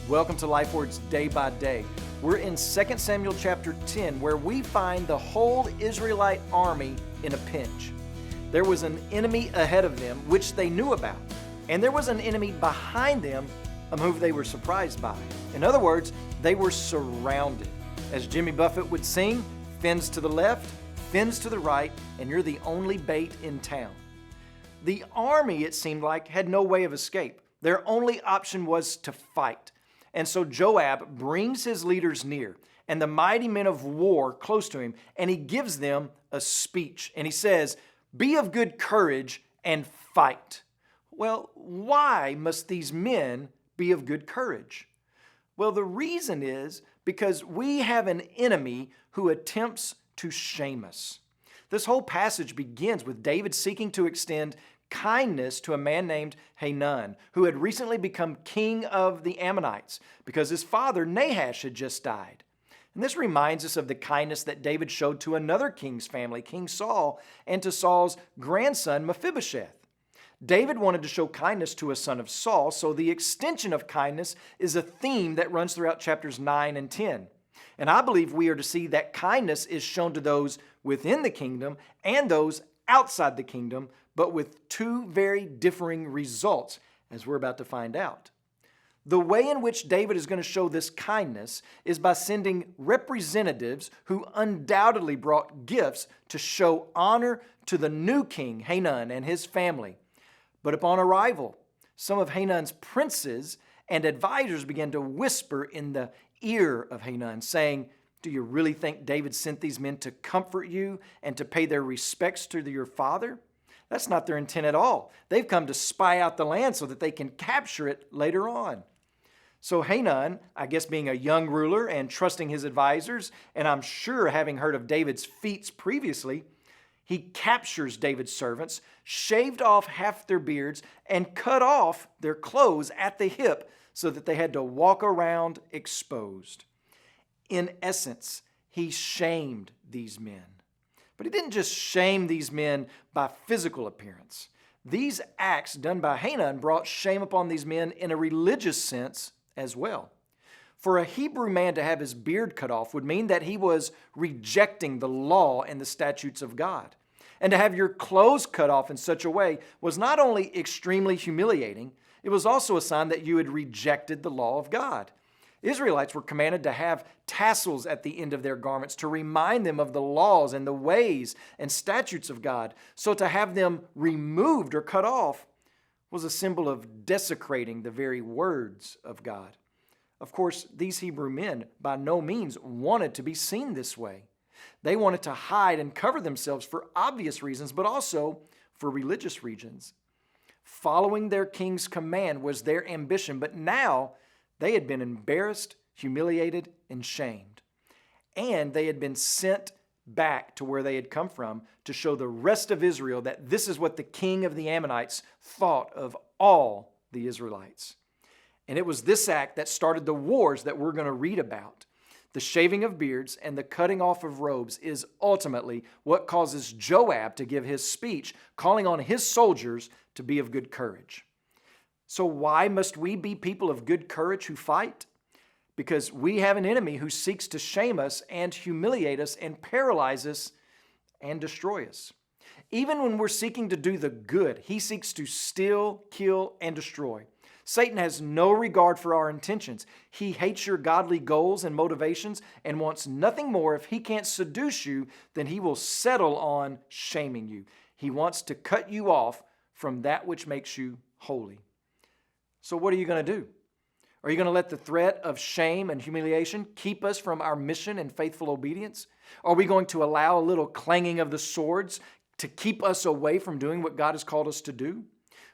Welcome to LifeWords Day by Day. We're in 2 Samuel chapter 10, where we find the whole Israelite army in a pinch. There was an enemy ahead of them, which they knew about, and there was an enemy behind them, whom they were surprised by. In other words, they were surrounded. As Jimmy Buffett would sing, fins to the left, fins to the right, and you're the only bait in town. The army, it seemed like, had no way of escape. Their only option was to fight. And so Joab brings his leaders near and the mighty men of war close to him, and he gives them a speech. And he says, "Be of good courage and fight." Well, why must these men be of good courage? Well, the reason is because we have an enemy who attempts to shame us. This whole passage begins with David seeking to extend kindness to a man named Hanun, who had recently become king of the Ammonites because his father Nahash had just died. And this reminds us of the kindness that David showed to another king's family, King Saul, and to Saul's grandson Mephibosheth. David wanted to show kindness to a son of Saul, so the extension of kindness is a theme that runs throughout chapters 9 and 10. And I believe we are to see that kindness is shown to those within the kingdom and those outside the kingdom, but with two very differing results, as we're about to find out. The way in which David is going to show this kindness is by sending representatives who undoubtedly brought gifts to show honor to the new king, Hanun, and his family. But upon arrival, some of Hanun's princes and advisors began to whisper in the ear of Hanun, saying, "Do you really think David sent these men to comfort you and to pay their respects to your father? That's not their intent at all. They've come to spy out the land so that they can capture it later on." So Hanun, I guess being a young ruler and trusting his advisors, and I'm sure having heard of David's feats previously, he captures David's servants, shaved off half their beards, and cut off their clothes at the hip so that they had to walk around exposed. In essence, he shamed these men. But he didn't just shame these men by physical appearance. These acts done by Hanun brought shame upon these men in a religious sense as well. For a Hebrew man to have his beard cut off would mean that he was rejecting the law and the statutes of God. And to have your clothes cut off in such a way was not only extremely humiliating, it was also a sign that you had rejected the law of God. Israelites were commanded to have tassels at the end of their garments to remind them of the laws and the ways and statutes of God. So to have them removed or cut off was a symbol of desecrating the very words of God. Of course, these Hebrew men by no means wanted to be seen this way. They wanted to hide and cover themselves for obvious reasons, but also for religious reasons. Following their king's command was their ambition, but now they had been embarrassed, humiliated, and shamed. And they had been sent back to where they had come from to show the rest of Israel that this is what the king of the Ammonites thought of all the Israelites. And it was this act that started the wars that we're going to read about. The shaving of beards and the cutting off of robes is ultimately what causes Joab to give his speech, calling on his soldiers to be of good courage. So why must we be people of good courage who fight? Because we have an enemy who seeks to shame us and humiliate us and paralyze us and destroy us. Even when we're seeking to do the good, he seeks to steal, kill, and destroy. Satan has no regard for our intentions. He hates your godly goals and motivations and wants nothing more. If he can't seduce you, then he will settle on shaming you. He wants to cut you off from that which makes you holy. So what are you going to do? Are you going to let the threat of shame and humiliation keep us from our mission and faithful obedience? Are we going to allow a little clanging of the swords to keep us away from doing what God has called us to do?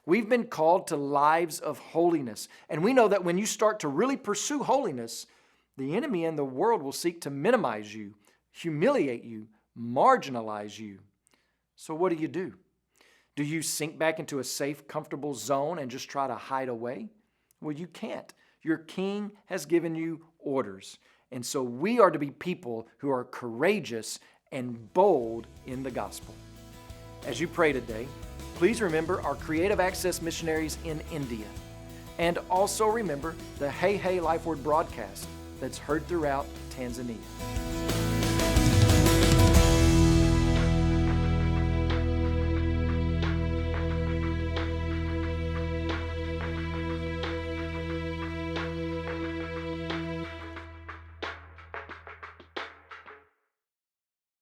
We've been called to lives of holiness. And we know that when you start to really pursue holiness, the enemy and the world will seek to minimize you, humiliate you, marginalize you. So what do? Do you sink back into a safe, comfortable zone and just try to hide away? Well, you can't. Your king has given you orders. And so we are to be people who are courageous and bold in the gospel. As you pray today, please remember our Creative Access missionaries in India. And also remember the Hey Hey Life Word broadcast that's heard throughout Tanzania.